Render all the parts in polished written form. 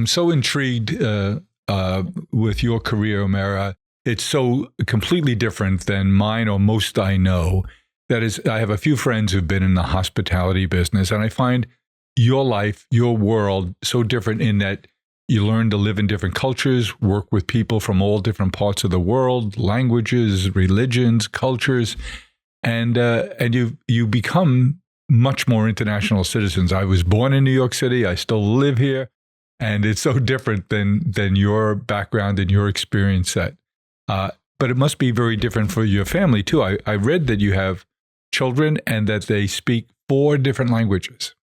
I'm so intrigued with your career, Omer. It's so completely different than mine or most I know. That is, I have a few friends who've been in the hospitality business, and I find your life, your world, so different in that you learn to live in different cultures, work with people from all different parts of the world, languages, religions, cultures, and you become much more international citizens. I was born in New York City. I still live here, and it's so different than your background and your experience set. But it must be very different for your family too. I read that you have children and that they speak 4 different languages.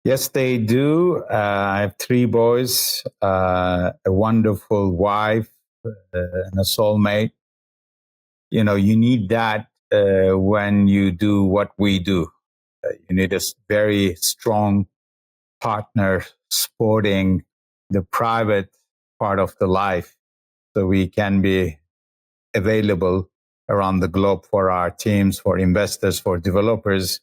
Yes, they do. I have 3 boys, a wonderful wife, and a soulmate. You know, you need that when you do what we do. You need a very strong partner supporting the private part of the life so we can be available around the globe for our teams, for investors, for developers.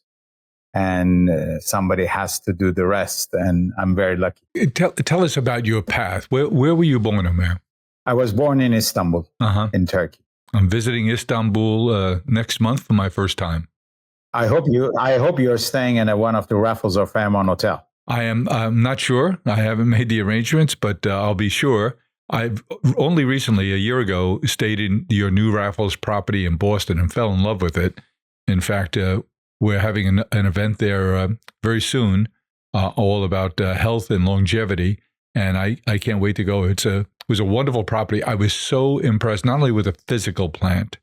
And somebody has to do the rest. And I'm very lucky. Tell us about your path. Where were you born, Omer? I was born in Istanbul, in Turkey. I'm visiting Istanbul next month for my first time. I hope you're staying in one of the Raffles or Fairmont hotel. I'm not sure. I haven't made the arrangements, but I'll be sure. I've only recently, a year ago, stayed in your new Raffles property in Boston and fell in love with it. In fact, we're having an event there very soon, all about health and longevity, and I can't wait to go. It was a wonderful property. I was so impressed, not only with the physical plant,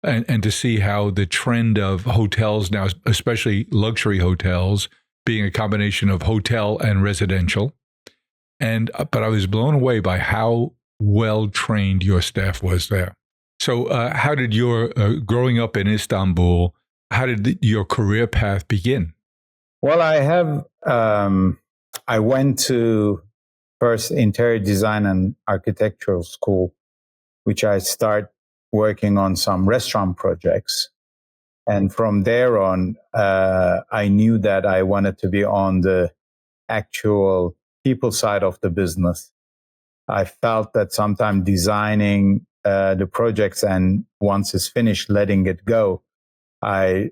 and to see how the trend of hotels now, especially luxury hotels, being a combination of hotel and residential, but I was blown away by how well trained your staff was there. So, how did your growing up in Istanbul? How did your career path begin? Well, I went to first interior design and architectural school, which I started working on some restaurant projects. And from there on, I knew that I wanted to be on the actual people side of the business. I felt that sometimes designing the projects and once it's finished, letting it go, I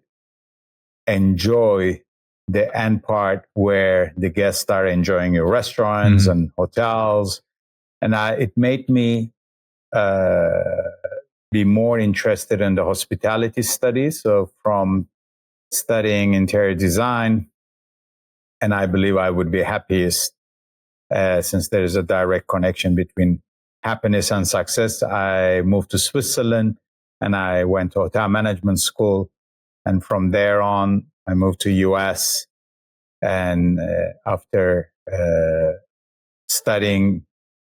enjoy the end part where the guests are enjoying your restaurants and hotels. And it made me be more interested in the hospitality studies. So from studying interior design, and I believe I would be happiest since there is a direct connection between happiness and success. I moved to Switzerland and I went to hotel management school. And from there on, I moved to US. And after studying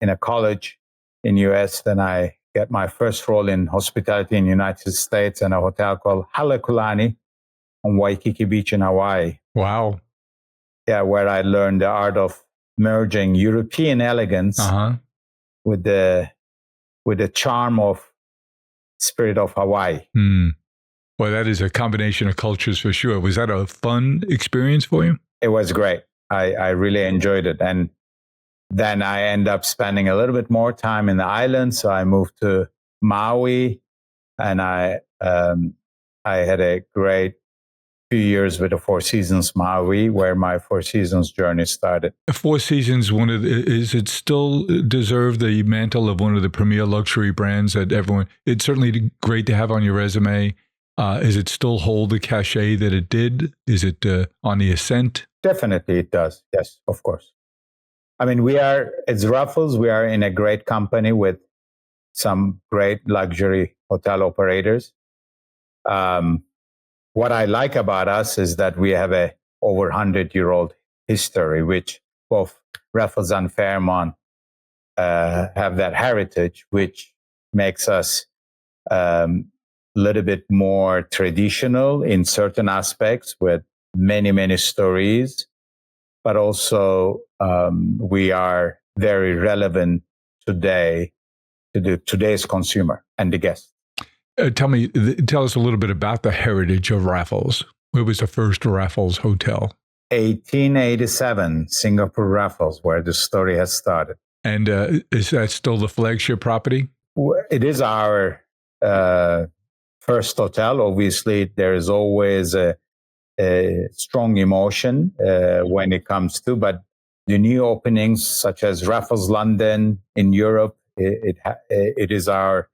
in a college in US, then I got my first role in hospitality in the United States in a hotel called Halekulani on Waikiki Beach in Hawaii. Wow. Yeah, where I learned the art of merging European elegance with the charm of spirit of Hawaii. Well, that is a combination of cultures for sure. Was that a fun experience for you? It was great. I really enjoyed it. And then I ended up spending a little bit more time in the island. So I moved to Maui and I had a great few years with the Four Seasons Maui, where my Four Seasons journey started. Four Seasons, is it still deserve the mantle of one of the premier luxury brands that everyone, it's certainly great to have on your resume. Is it still hold the cachet that it did? Is it on the ascent? Definitely it does. Yes, of course. I mean, it's Raffles. We are in a great company with some great luxury hotel operators. What I like about us is that we have a over 100-year-old history, which both Raffles and Fairmont have that heritage, which makes us a little bit more traditional in certain aspects with many, many stories. But also we are very relevant today to today's consumer and the guest. Tell us a little bit about the heritage of Raffles. Where was the first Raffles hotel? 1887, Singapore Raffles, where the story has started. And is that still the flagship property? It is our first hotel. Obviously, there is always a strong emotion when it comes to, but the new openings such as Raffles London in Europe, it is our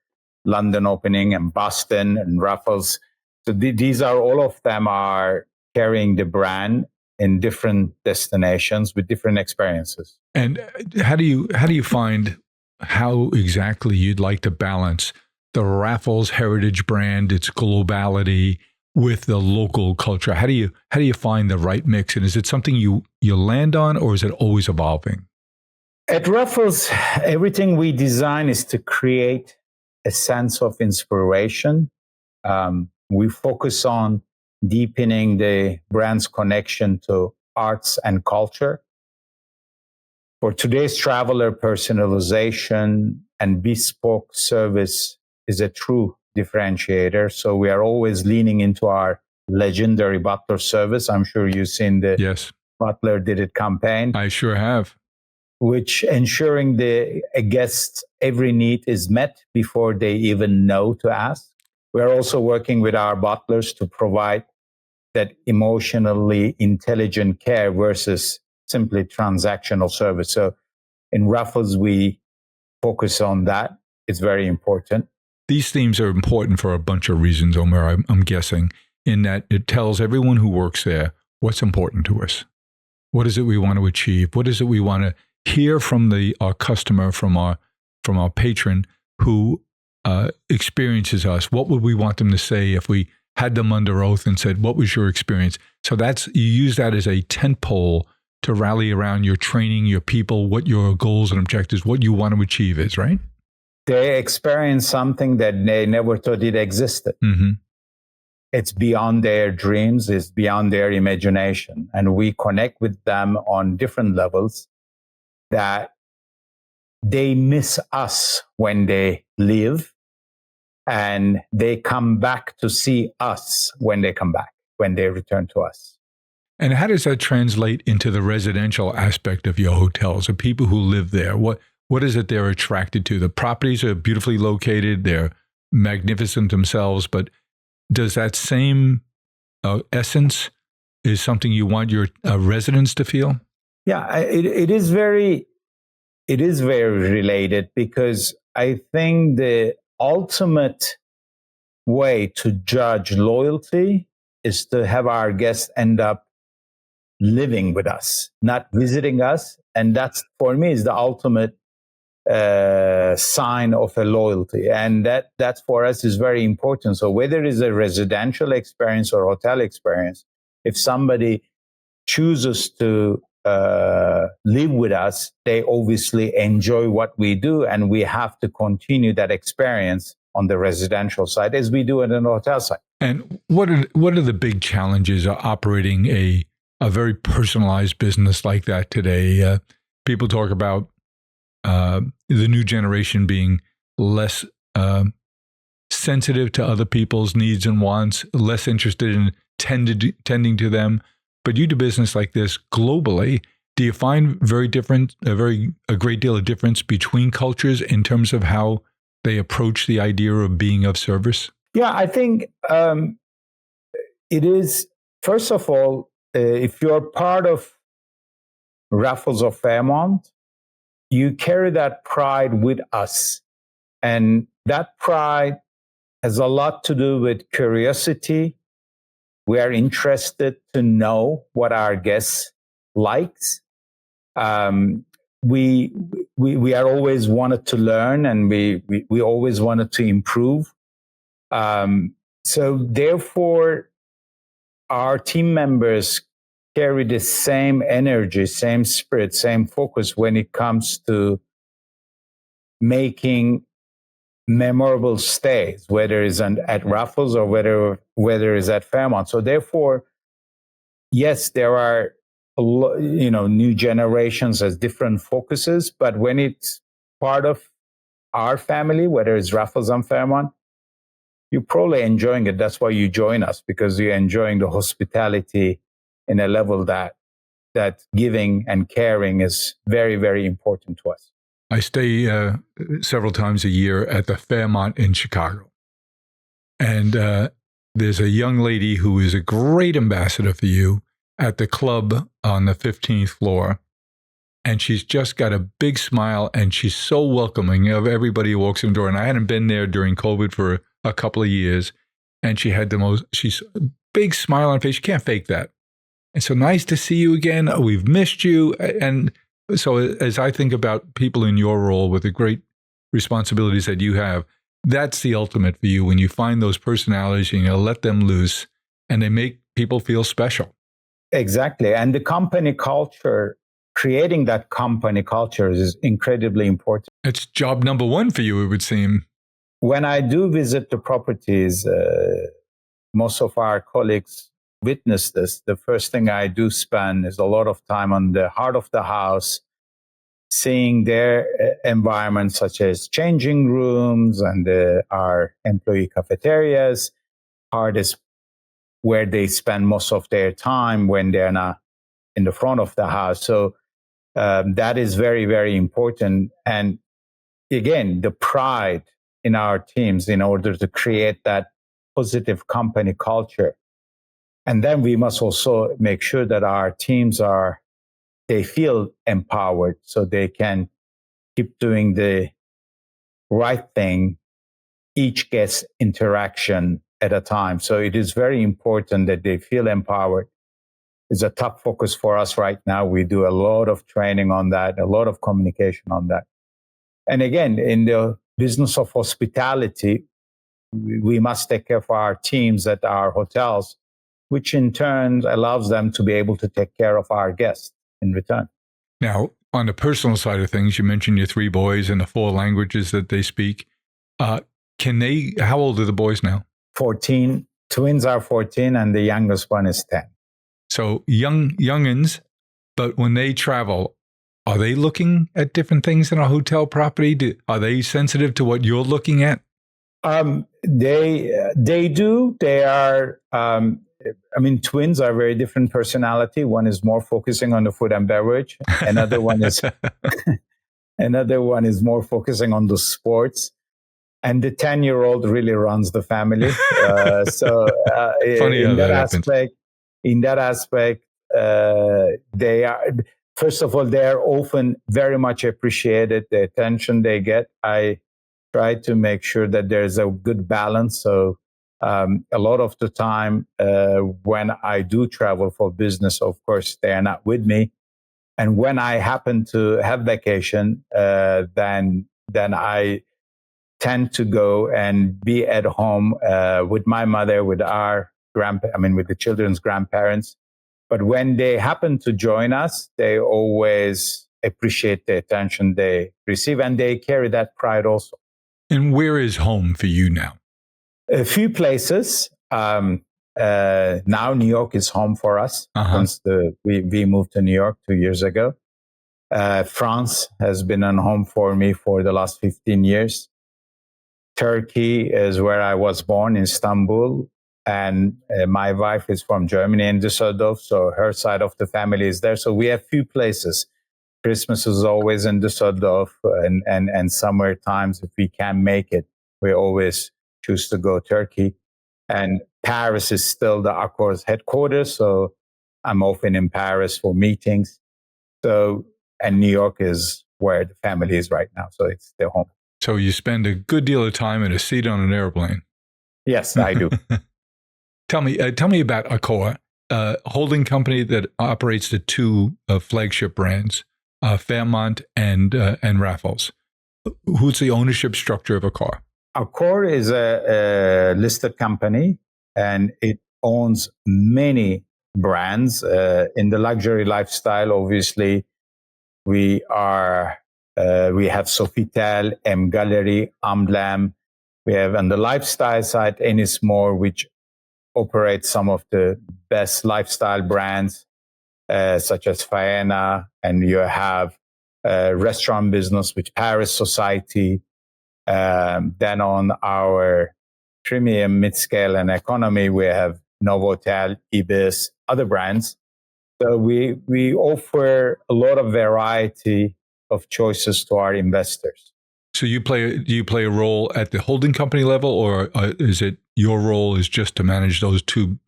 London opening, and Boston and Raffles. So these are, all of them are carrying the brand in different destinations with different experiences. And how do you find how exactly you'd like to balance the Raffles heritage brand, its globality, with the local culture? How do you find the right mix? And is it something you land on, or is it always evolving? At Raffles, everything we design is to create a sense of inspiration. We focus on deepening the brand's connection to arts and culture. For today's traveler, personalization and bespoke service is a true differentiator. So we are always leaning into our legendary butler service. I'm sure you've seen the Yes. Butler Did It campaign. I sure have. Which ensuring a guest's every need is met before they even know to ask. We're also working with our butlers to provide that emotionally intelligent care versus simply transactional service. So in Raffles, we focus on that. It's very important. These themes are important for a bunch of reasons, Omer, I'm guessing, in that it tells everyone who works there what's important to us. What is it we want to achieve? What is it we want to hear from our customer, from our patron who experiences us? What would we want them to say if we had them under oath and said, what was your experience? So you use that as a tentpole to rally around your training, your people, what your goals and objectives, what you want to achieve is, right? They experience something that they never thought it existed. Mm-hmm. It's beyond their dreams, it's beyond their imagination. And we connect with them on different levels that they miss us when they leave, and they come back to see us when they come back, when they return to us. And how does that translate into the residential aspect of your hotels, the people who live there? What is it they're attracted to? The properties are beautifully located, they're magnificent themselves, but does that same essence is something you want your residents to feel? Yeah, it is very related, because I think the ultimate way to judge loyalty is to have our guests end up living with us, not visiting us. And that's, for me, is the ultimate sign of a loyalty. And that for us is very important. So whether it's a residential experience or hotel experience, if somebody chooses to live with us, they obviously enjoy what we do, and we have to continue that experience on the residential side as we do it on the hotel side. And what are the big challenges of operating a very personalized business like that today? People talk about the new generation being less sensitive to other people's needs and wants, less interested in tending to them. But you do business like this globally. Do you find a great deal of difference between cultures in terms of how they approach the idea of being of service? Yeah, I think it is, first of all, if you're part of Raffles or Fairmont, you carry that pride with us. And that pride has a lot to do with curiosity. We are interested to know what our guests likes. We are always wanted to learn, and we always wanted to improve. So therefore, our team members carry the same energy, same spirit, same focus when it comes to making memorable stays, whether it's at Raffles or whether it's at Fairmont. So therefore, yes, there are new generations has different focuses, but when it's part of our family, whether it's Raffles and Fairmont, you're probably enjoying it. That's why you join us, because you're enjoying the hospitality in a level that that giving and caring is very, very important to us. I stay several times a year at the Fairmont in Chicago. And there's a young lady who is a great ambassador for you at the club on the 15th floor. And she's just got a big smile, and she's so welcoming of everybody who walks in the door. And I hadn't been there during COVID for a couple of years. And she had she's a big smile on her face. You can't fake that. And so nice to see you again. We've missed you. And so as I think about people in your role with the great responsibilities that you have, that's the ultimate for you when you find those personalities and you let them loose and they make people feel special. Exactly. And the company culture, creating that company culture is incredibly important. It's job number one for you, it would seem. When I do visit the properties, most of our colleagues witness this. The first thing I do spend is a lot of time on the heart of the house, seeing their environment, such as changing rooms and our employee cafeterias. Heart is where they spend most of their time when they're not in the front of the house. So that is very, very important. And again, the pride in our teams in order to create that positive company culture. And then we must also make sure that our teams they feel empowered so they can keep doing the right thing, each guest interaction at a time. So it is very important that they feel empowered. It's a top focus for us right now. We do a lot of training on that, a lot of communication on that. And again, in the business of hospitality, we must take care of our teams at our hotels, which in turn allows them to be able to take care of our guests in return. Now, on the personal side of things, you mentioned your 3 boys and the 4 languages that they speak. How old are the boys now? 14. Twins are 14 and the youngest one is 10. So youngins, but when they travel, are they looking at different things in a hotel property? Are they sensitive to what you're looking at? They do. They are, twins are very different personality. One is more focusing on the food and beverage. Another one is more focusing on the sports. And the 10-year-old really runs the family. Funny how that happens. In that aspect, they are, first of all, they are often very much appreciated, the attention they get. I try to make sure that there's a good balance. So a lot of the time when I do travel for business, of course, they are not with me. And when I happen to have vacation, then I tend to go and be at home with my mother, with with the children's grandparents. But when they happen to join us, they always appreciate the attention they receive, and they carry that pride also. And where is home for you now? A few places. Now New York is home for us. Since we moved to New York 2 years ago. France has been a home for me for the last 15 years. Turkey is where I was born, in Istanbul. And my wife is from Germany, in Düsseldorf. So her side of the family is there. So we have few places. Christmas is always in Düsseldorf, and summer times, if we can make it, we always choose to go Turkey. And Paris is still the Accor's headquarters. So I'm often in Paris for meetings. And New York is where the family is right now. So it's their home. So you spend a good deal of time in a seat on an airplane. Yes, I do. Tell me about Acar, a holding company that operates the 2 flagship brands, Fairmont and Raffles. Who's the ownership structure of Acar? Acar is a listed company, and it owns many brands in the luxury lifestyle. Obviously, we have Sofitel, M Gallery, Emblem. We have on the lifestyle side Ennismore, which operates some of the best lifestyle brands, such as Faena. And you have restaurant business, which Paris Society. Then on our premium, mid-scale, and economy, we have Novotel, Ibis, other brands. So we offer a lot of variety of choices to our investors. So do you play a role at the holding company level, or is it your role is just to manage those two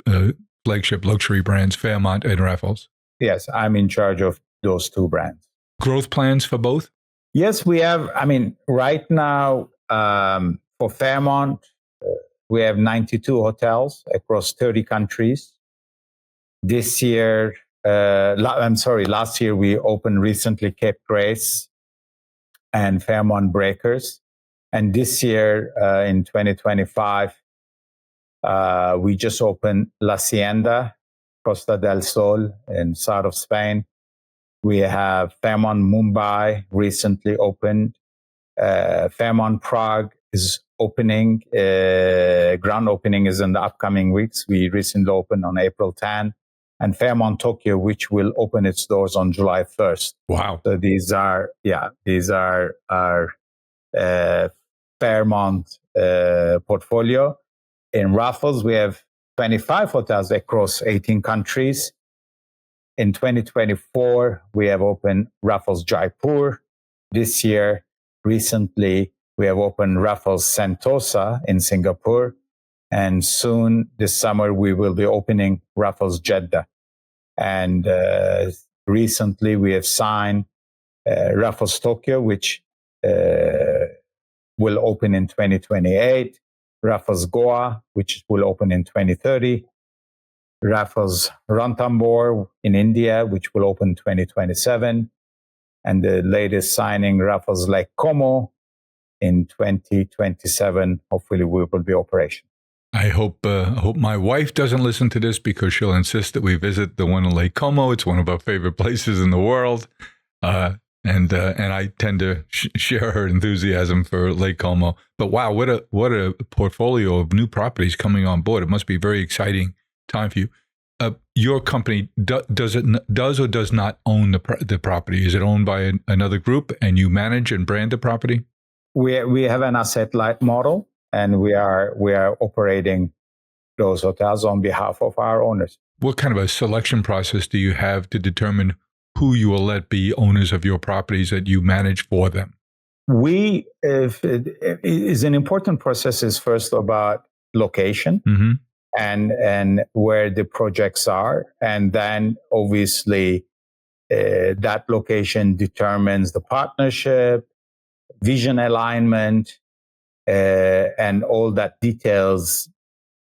flagship luxury brands, Fairmont and Raffles? Yes, I'm in charge of those two brands. Growth plans for both? Yes, we have. I mean, right now for Fairmont, we have 92 hotels across 30 countries. This year, last year we opened recently Cape Grace and Fairmont Breakers. And this year, in 2025, we just opened La Hacienda, Costa del Sol in south of Spain. We have Fairmont Mumbai recently opened. Fairmont Prague is opening. Grand opening is in the upcoming weeks. We recently opened on April 10. And Fairmont Tokyo, which will open its doors on July 1st. Wow. So these are our Fairmont portfolio. In Raffles, we have 25 hotels across 18 countries. In 2024, we have opened Raffles Jaipur. This year, recently, we have opened Raffles Sentosa in Singapore. And soon this summer, we will be opening Raffles Jeddah. And recently, we have signed Raffles Tokyo, which will open in 2028. Raffles Goa, which will open in 2030. Raffles Ranthambore in India, which will open 2027. And the latest signing, Raffles Lake Como in 2027. Hopefully, we will be operational. I hope my wife doesn't listen to this because she'll insist that we visit the one in Lake Como. It's one of our favorite places in the world, and I tend to share her enthusiasm for Lake Como. But wow, what a portfolio of new properties coming on board! It must be a very exciting time for you. Your company does or does not own the property? Is it owned by another group, and you manage and brand the property? We have an asset light model. And we are operating those hotels on behalf of our owners. What kind of a selection process do you have to determine who you will let be owners of your properties that you manage for them? Is an important process is first about location and where the projects are. And then obviously that location determines the partnership, vision alignment, and all that details.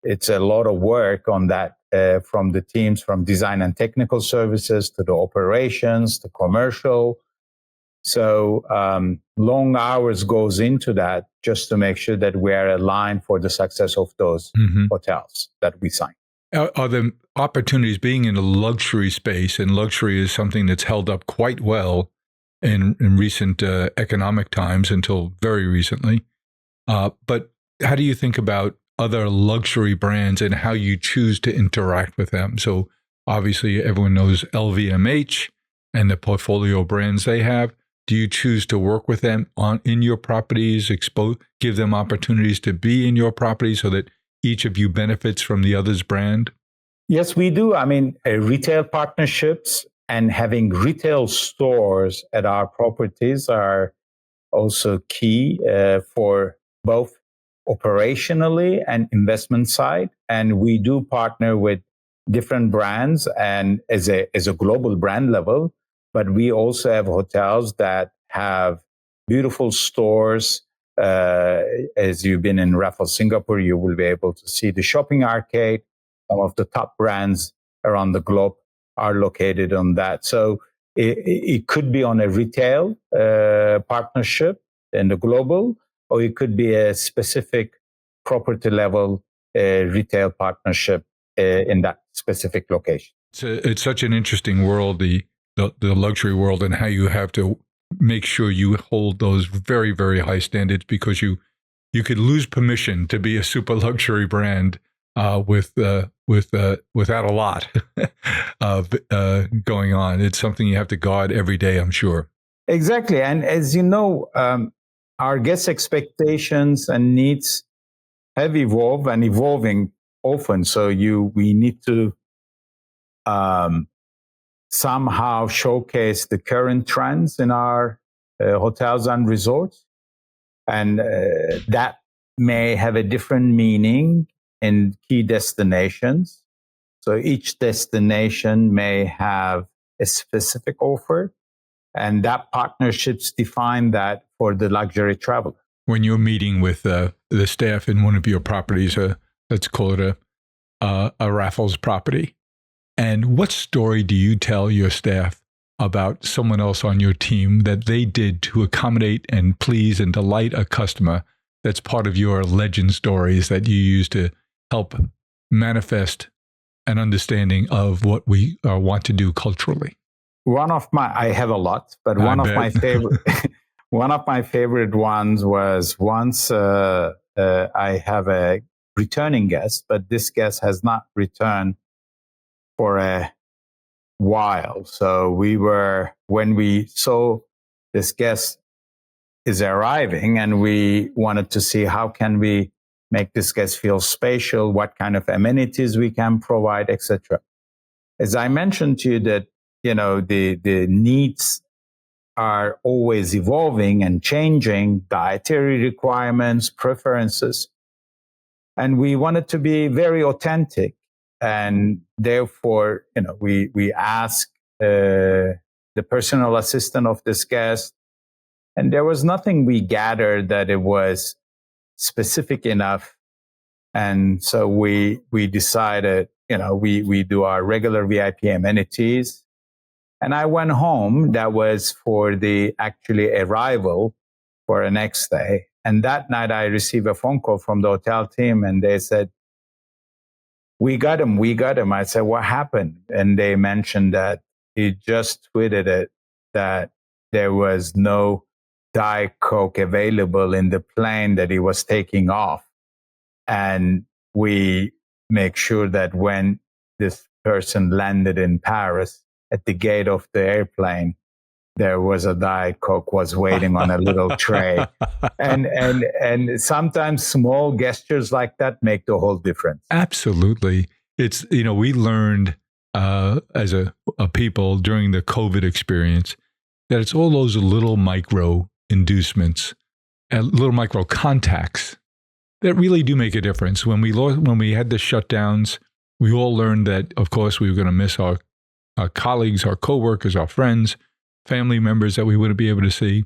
It's a lot of work on that from the teams, from design and technical services to the operations, to commercial. So long hours goes into that just to make sure that we are aligned for the success of those hotels that we sign. Are there opportunities being in a luxury space, and luxury is something that's held up quite well in recent economic times until very recently? But how do you think about other luxury brands and how you choose to interact with them? So obviously everyone knows LVMH and the portfolio brands they have. Do you choose to work with them in your properties, give them opportunities to be in your property so that each of you benefits from the other's brand? Yes, we do. I mean, retail partnerships and having retail stores at our properties are also key for both operationally and investment side. And we do partner with different brands and as a global brand level, but we also have hotels that have beautiful stores. As you've been in Raffles Singapore, you will be able to see the shopping arcade. Some of the top brands around the globe are located on that. So it could be on a retail partnership in the global, or it could be a specific property level retail partnership in that specific location. It's such an interesting world, the luxury world, and how you have to make sure you hold those very, very high standards, because you could lose permission to be a super luxury brand without a lot of going on. It's something you have to guard every day, I'm sure. Exactly. And as you know, our guest expectations and needs have evolved and evolving often. So we need to somehow showcase the current trends in our hotels and resorts. And that may have a different meaning in key destinations. So each destination may have a specific offer, and that partnerships define that for the luxury traveler. When you're meeting with the staff in one of your properties, let's call it a Raffles property, and what story do you tell your staff about someone else on your team that they did to accommodate and please and delight a customer that's part of your legend stories that you use to help manifest an understanding of what we want to do culturally? I have a lot, but one of my favorite ones was once I have a returning guest, but this guest has not returned for a while. So when we saw this guest is arriving, and we wanted to see how can we make this guest feel spatial, what kind of amenities we can provide, etc. As I mentioned to you that, the needs are always evolving and changing, dietary requirements, preferences. And we wanted to be very authentic. And therefore, we asked the personal assistant of this guest, and there was nothing we gathered that it was specific enough. And so we decided, we do our regular VIP amenities. And I went home. That was for the actually arrival for the next day. And that night I received a phone call from the hotel team, and they said, we got him. I said, what happened? And they mentioned that he just tweeted it, that there was no Diet Coke available in the plane that he was taking off. And we make sure that when this person landed in Paris, at the gate of the airplane, there was a Diet Coke was waiting on a little tray. And sometimes small gestures like that make the whole difference. Absolutely. It's, we learned as a people during the COVID experience that it's all those little micro inducements and little micro contacts that really do make a difference. When we had the shutdowns, we all learned that, of course, we were going to miss our colleagues, our coworkers, our friends, family members that we wouldn't be able to see.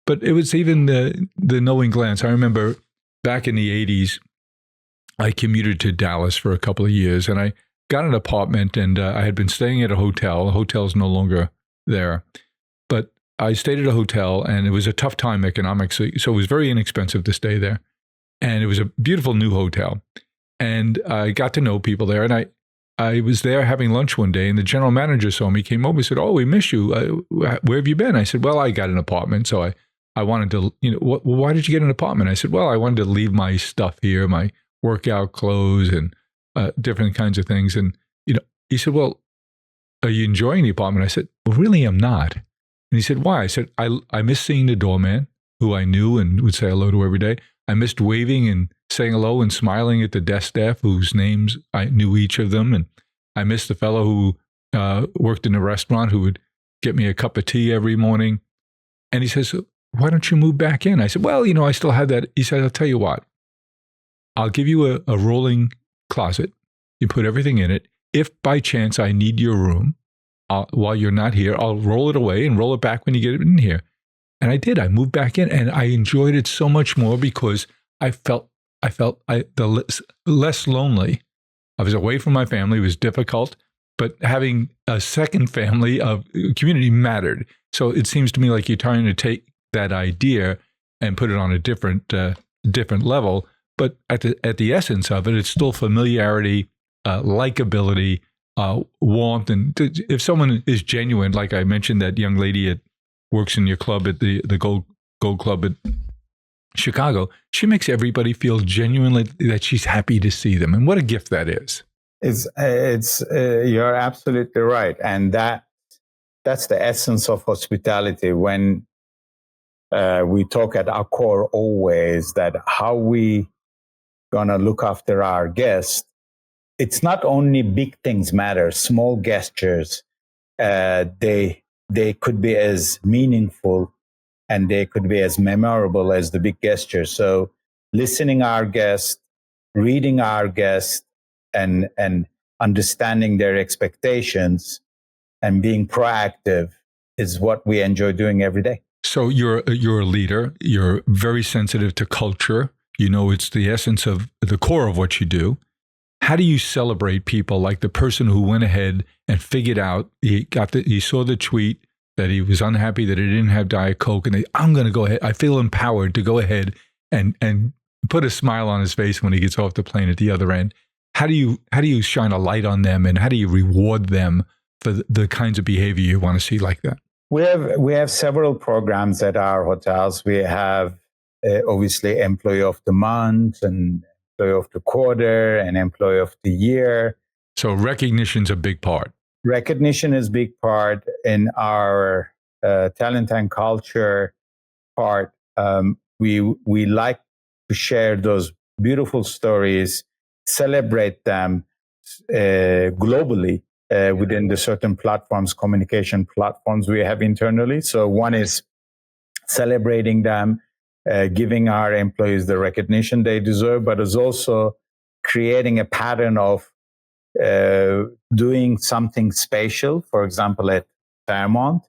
But it was even the knowing glance. I remember back in the 80s, I commuted to Dallas for a couple of years, and I got an apartment, and I had been staying at a hotel. The hotel's no longer there. But I stayed at a hotel, and it was a tough time economically, so it was very inexpensive to stay there. And it was a beautiful new hotel. And I got to know people there, and I was there having lunch one day, and the general manager saw me, came over and said, "Oh, we miss you. Where have you been?" I said, "Well, I got an apartment, so I wanted to, why did you get an apartment?" I said, "Well, I wanted to leave my stuff here, my workout clothes and different kinds of things." And, he said, "Well, are you enjoying the apartment?" I said, "Well, really, I'm not." And he said, "Why?" I said, I miss seeing the doorman, who I knew and would say hello to every day. I missed waving and saying hello and smiling at the desk staff whose names I knew each of them. And I missed the fellow who worked in a restaurant who would get me a cup of tea every morning. And he says, "Why don't you move back in?" I said, "Well, I still have that." He said, "I'll tell you what, I'll give you a rolling closet. You put everything in it. If by chance I need your room while you're not here, I'll roll it away and roll it back when you get it in here." And I did. I moved back in, and I enjoyed it so much more because I felt less lonely. I was away from my family. It was difficult, but having a second family of community mattered. So it seems to me like you're trying to take that idea and put it on a different level. But at the essence of it, it's still familiarity, likability, warmth. And if someone is genuine, like I mentioned, that young lady works in your club at the Gold Club at Chicago, she makes everybody feel genuinely that she's happy to see them. And what a gift that is. It's you're absolutely right. And that's the essence of hospitality. When we talk at Accor always that how we going to look after our guests, it's not only big things matter, small gestures they could be as meaningful and they could be as memorable as the big gesture. So listening our guests, reading our guests, and understanding their expectations and being proactive is what we enjoy doing every day. So you're a leader. You're very sensitive to culture. You know, it's the essence of the core of what you do. How do you celebrate people like the person who went ahead and figured out he saw the tweet that he was unhappy that he didn't have Diet Coke, and I'm going to go ahead. I feel empowered to go ahead and put a smile on his face when he gets off the plane at the other end. How do you shine a light on them, and how do you reward them for the kinds of behavior you want to see like that? We have several programs at our hotels. We have obviously Employee of the Month and Employee of the Quarter and Employee of the Year. So recognition's a big part. Recognition is a big part in our talent and culture part. We like to share those beautiful stories, celebrate them globally within the certain platforms, communication platforms we have internally. So one is celebrating them, giving our employees the recognition they deserve, but is also creating a pattern of doing something special. For example, at Fairmont,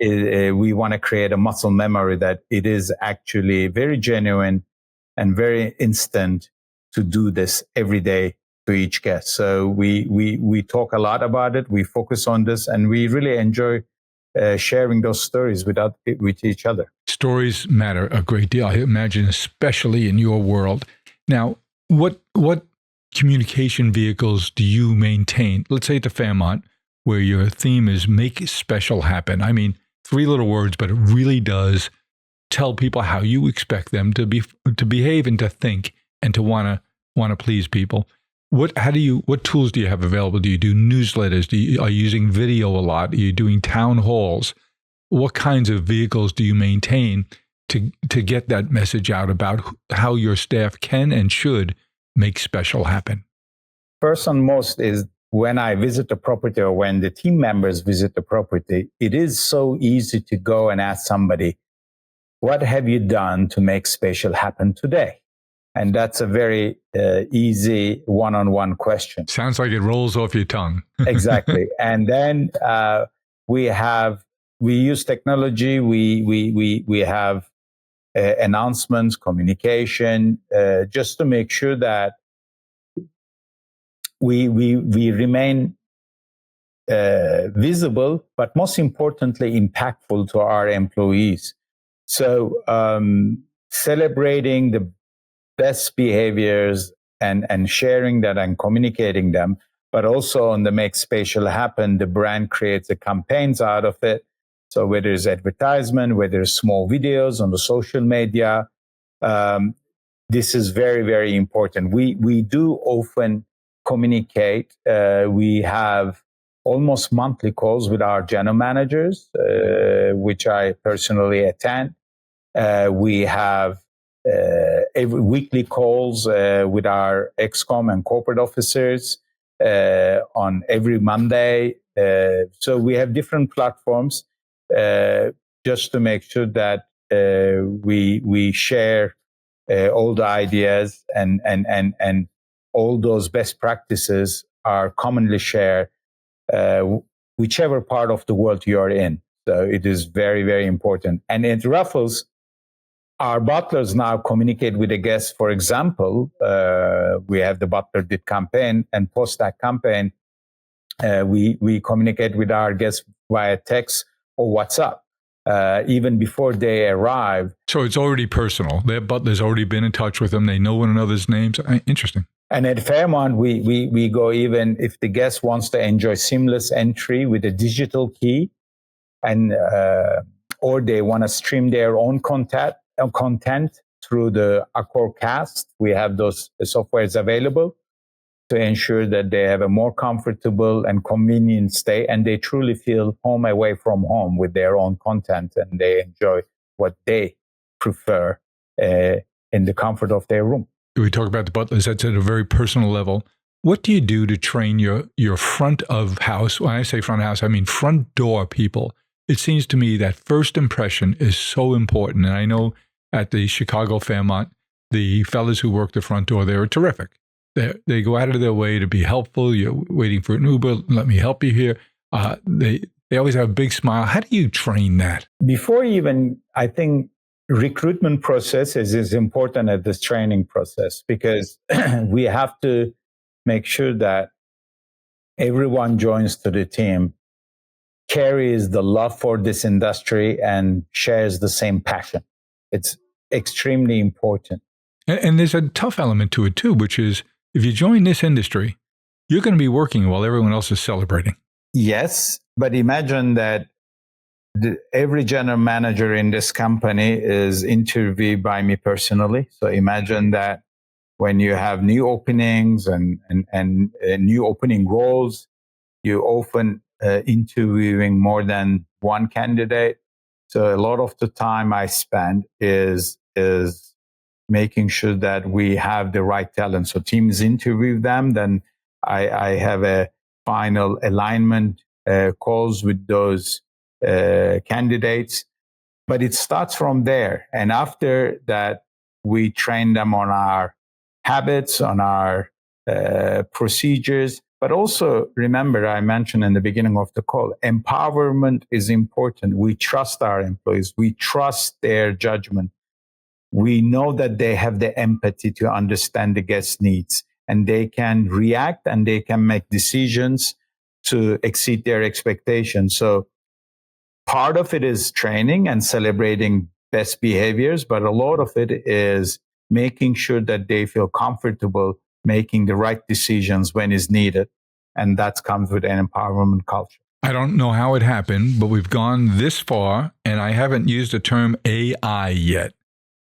we want to create a muscle memory that it is actually very genuine and very instant to do this every day to each guest. So we talk a lot about it. We focus on this, and we really enjoy sharing those stories with each other. Stories matter a great deal, I imagine, especially in your world. Now, what communication vehicles do you maintain? Let's say at the Fairmont, where your theme is make special happen. I mean, 3 little words, but it really does tell people how you expect them to behave and to think and to want to please people. What tools do you have available? Do you do newsletters? Are you using video a lot? Are you doing town halls? What kinds of vehicles do you maintain to get that message out about how your staff can and should make special happen? First and most is when I visit the property or when the team members visit the property, it is so easy to go and ask somebody, what have you done to make special happen today? And that's a very easy one-on-one question. Sounds like it rolls off your tongue. Exactly. And then we use technology. We have announcements, communication, just to make sure that we remain visible, but most importantly, impactful to our employees. So celebrating the best behaviors and sharing that and communicating them, but also on the make special happen, the brand creates the campaigns out of it. So whether it's advertisement, whether it's small videos on the social media, this is very, very important. We do often communicate. We have almost monthly calls with our general managers, which I personally attend. We have every weekly calls with our ExCom and corporate officers on every Monday. So we have different platforms just to make sure that we share all the ideas and all those best practices are commonly shared whichever part of the world you are in. So it is very, very important. And at Raffles, our butlers now communicate with the guests. For example, we have the Butler Did campaign, and post that campaign, we communicate with our guests via text or WhatsApp, even before they arrive. So it's already personal. Their butler's already been in touch with them. They know one another's names. Interesting. And at Fairmont, we go even if the guest wants to enjoy seamless entry with a digital key, and or they want to stream their own content through the Acar Cast. We have those softwares available to ensure that they have a more comfortable and convenient stay, and they truly feel home away from home with their own content, and they enjoy what they prefer in the comfort of their room. We talk about the butlers. That's at a very personal level. What do you do to train your front of house? When I say front of house, I mean front door people. It seems to me that first impression is so important. And I know at the Chicago Fairmont, the fellas who work the front door, they're terrific. They go out of their way to be helpful. You're waiting for an Uber. Let me help you here. They always have a big smile. How do you train that? Before even, I think recruitment process is as important as this training process, because we have to make sure that everyone joins to the team, carries the love for this industry, and shares the same passion. It's extremely important. And there's a tough element to it too, which is if you join this industry, you're going to be working while everyone else is celebrating. Yes, but imagine that every general manager in this company is interviewed by me personally. So imagine that when you have new openings and new opening roles, you often interviewing more than one candidate. So a lot of the time I spend is making sure that we have the right talent. So teams interview them, then I have a final alignment calls with those candidates. But it starts from there. And after that, we train them on our habits, on our procedures. But also remember, I mentioned in the beginning of the call, empowerment is important. We trust our employees. We trust their judgment. We know that they have the empathy to understand the guest needs, and they can react and they can make decisions to exceed their expectations. So part of it is training and celebrating best behaviors, but a lot of it is making sure that they feel comfortable making the right decisions when is needed. And that comes with an empowerment culture. I don't know how it happened, but we've gone this far, and I haven't used the term AI yet.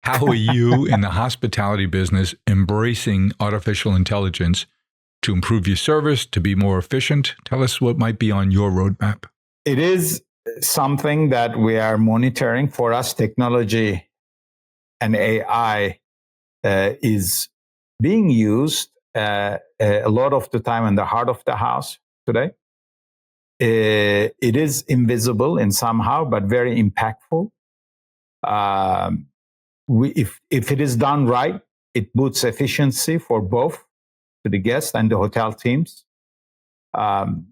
How are you in the hospitality business embracing artificial intelligence to improve your service, to be more efficient? Tell us what might be on your roadmap. It is something that we are monitoring. For us, technology and AI is being used a lot of the time in the heart of the house today. It is invisible in somehow, but very impactful. If it is done right, it boosts efficiency for both to the guests and the hotel teams. And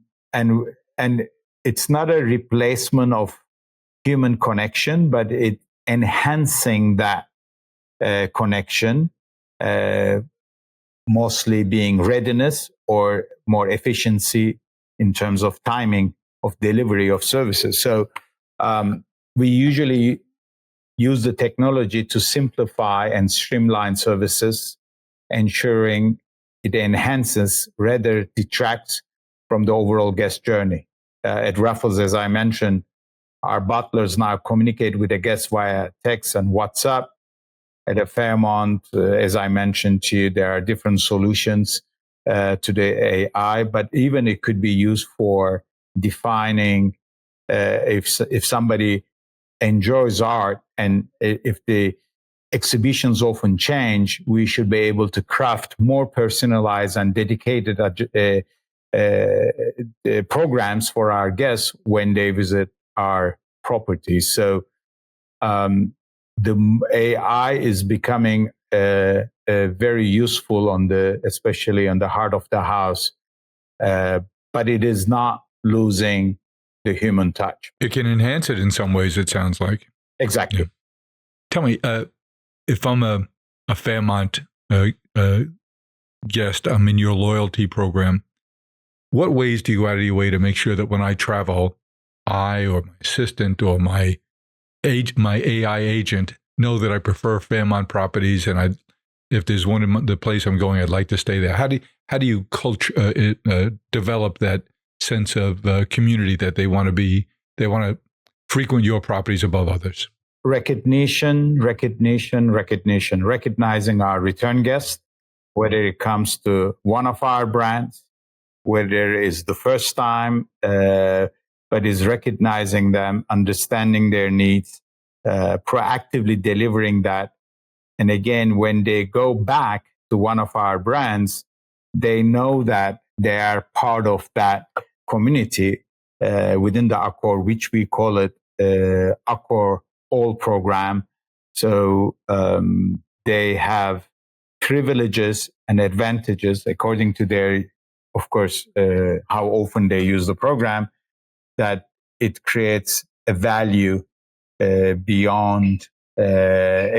it's not a replacement of human connection, but it enhancing that connection, mostly being readiness or more efficiency in terms of timing of delivery of services. So we usually use the technology to simplify and streamline services, ensuring it enhances rather detracts from the overall guest journey. At Raffles, as I mentioned, our butlers now communicate with the guests via text and WhatsApp. At a Fairmont, as I mentioned to you, there are different solutions to the AI, but even it could be used for defining if somebody enjoys art and if the exhibitions often change, we should be able to craft more personalized and dedicated programs for our guests when they visit our properties. So the AI is becoming very useful especially on the heart of the house, but it is not losing the human touch. It can enhance it in some ways, it sounds like. Exactly. Yeah. Tell me, if I'm a Fairmont guest, I'm in your loyalty program, what ways do you go out of your way to make sure that when I travel, I or my assistant or my AI agent know that I prefer Fairmont properties, and if there's one in the place I'm going, I'd like to stay there? How do you develop that sense of community that they want to frequent your properties above others? Recognizing our return guests, whether it comes to one of our brands, whether it is the first time, but is recognizing them, understanding their needs, proactively delivering that. And again, when they go back to one of our brands, they know that they are part of that community within the Accor, which we call it Accor All Program. So they have privileges and advantages according to their, of course, how often they use the program, that it creates a value beyond their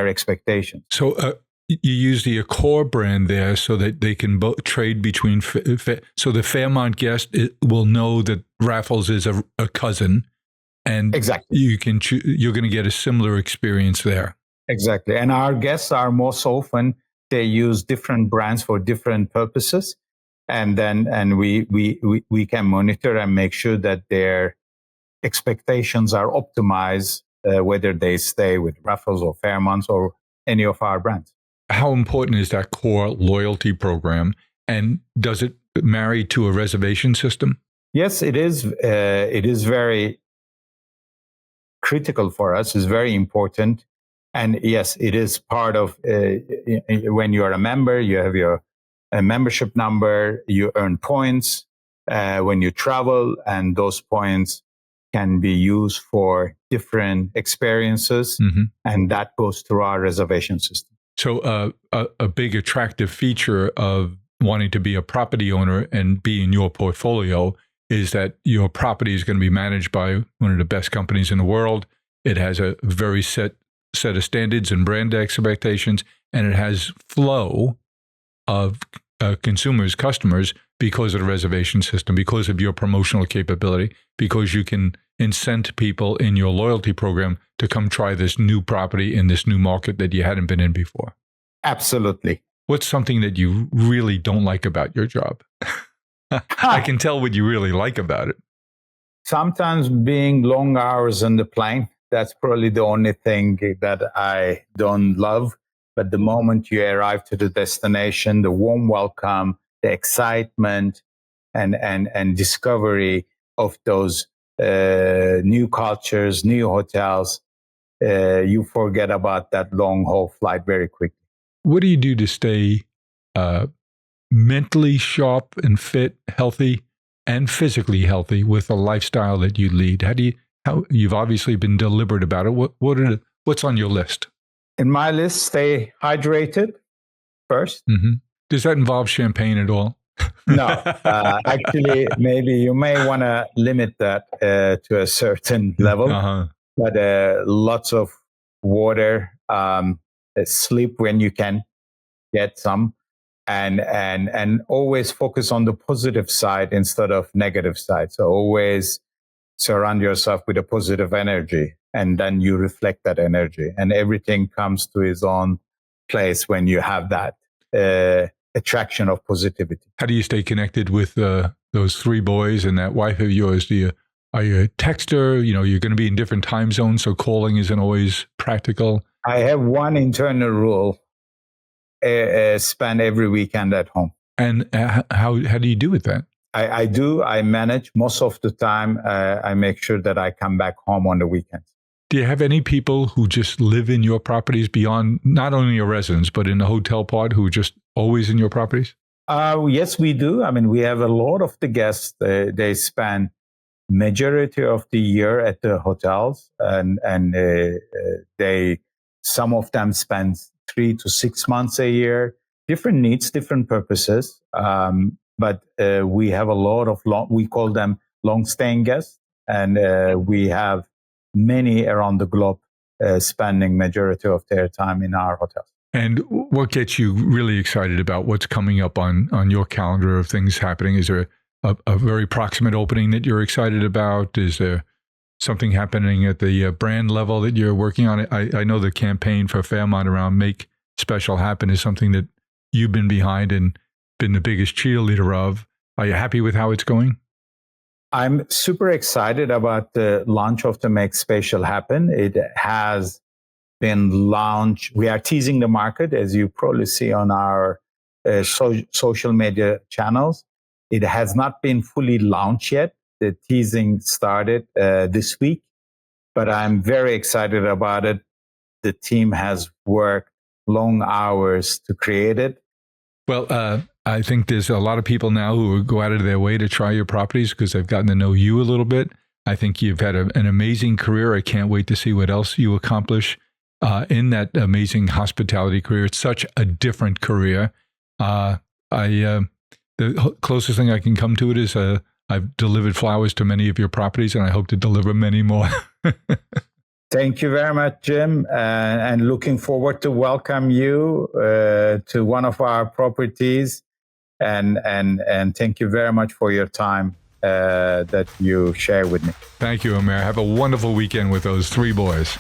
expectations. So you use the Accor brand there so that they can trade between. So the Fairmont guest will know that Raffles is a cousin, and exactly you can you're going to get a similar experience there. Exactly, and our guests are most often they use different brands for different purposes, and we can monitor and make sure that their expectations are optimized, whether they stay with Raffles or Fairmont or any of our brands. How important is that core loyalty program, and does it marry to a reservation system? Yes, it is. It is very critical for us. It's very important. And yes, it is part of when you are a member, you have your membership number, you earn points when you travel, and those points can be used for different experiences, and that goes through our reservation system. So a big attractive feature of wanting to be a property owner and be in your portfolio is that your property is going to be managed by one of the best companies in the world. It has a very set of standards and brand expectations, and it has flow of customers, because of the reservation system, because of your promotional capability, because you can incent people in your loyalty program to come try this new property in this new market that you hadn't been in before. Absolutely. What's something that you really don't like about your job? I can tell what you really like about it. Sometimes being long hours on the plane, that's probably the only thing that I don't love. But the moment you arrive to the destination, the warm welcome, the excitement, and discovery of those new cultures, new hotels, you forget about that long haul flight very quickly. What do you do to stay mentally sharp and fit, healthy, and physically healthy with the lifestyle that you lead? How you've obviously been deliberate about it. What's on your list? In my list, stay hydrated first. Does that involve champagne at all? No, actually, maybe you may want to limit that to a certain level, but lots of water, sleep when you can get some, and always focus on the positive side instead of negative side. So always surround yourself with a positive energy, and then you reflect that energy, and everything comes to its own place when you have that attraction of positivity. How do you stay connected with those three boys and that wife of yours? Are you a texter? You're going to be in different time zones, so calling isn't always practical. I have one internal rule: spend every weekend at home. And how do you do with that? I do. I manage most of the time. I make sure that I come back home on the weekends. Do you have any people who just live in your properties beyond not only your residence, but in the hotel part, who are just always in your properties? Yes, we do. I mean, we have a lot of the guests. They spend majority of the year at the hotels, and some of them spend 3 to 6 months a year. Different needs, different purposes. But we have a lot of we call them long-staying guests, and we have many around the globe spending majority of their time in our hotels. And what gets you really excited about what's coming up on your calendar of things happening? Is there a very proximate opening that you're excited about? Is there something happening at the brand level that you're working on? I know the campaign for Fairmont around Make Special Happen is something that you've been behind and been the biggest cheerleader of. Are you happy with how it's going? I'm super excited about the launch of the Make Special Happen. It has been launched. We are teasing the market, as you probably see on our social media channels. It has not been fully launched yet. The teasing started this week, but I'm very excited about it. The team has worked long hours to create it. Well, I think there's a lot of people now who go out of their way to try your properties because they've gotten to know you a little bit. I think you've had an amazing career. I can't wait to see what else you accomplish in that amazing hospitality career. It's such a different career. The closest thing I can come to it is I've delivered flowers to many of your properties, and I hope to deliver many more. Thank you very much, Jim, and looking forward to welcome you to one of our properties. And thank you very much for your time that you share with me. Thank you, Omer. Have a wonderful weekend with those 3 boys.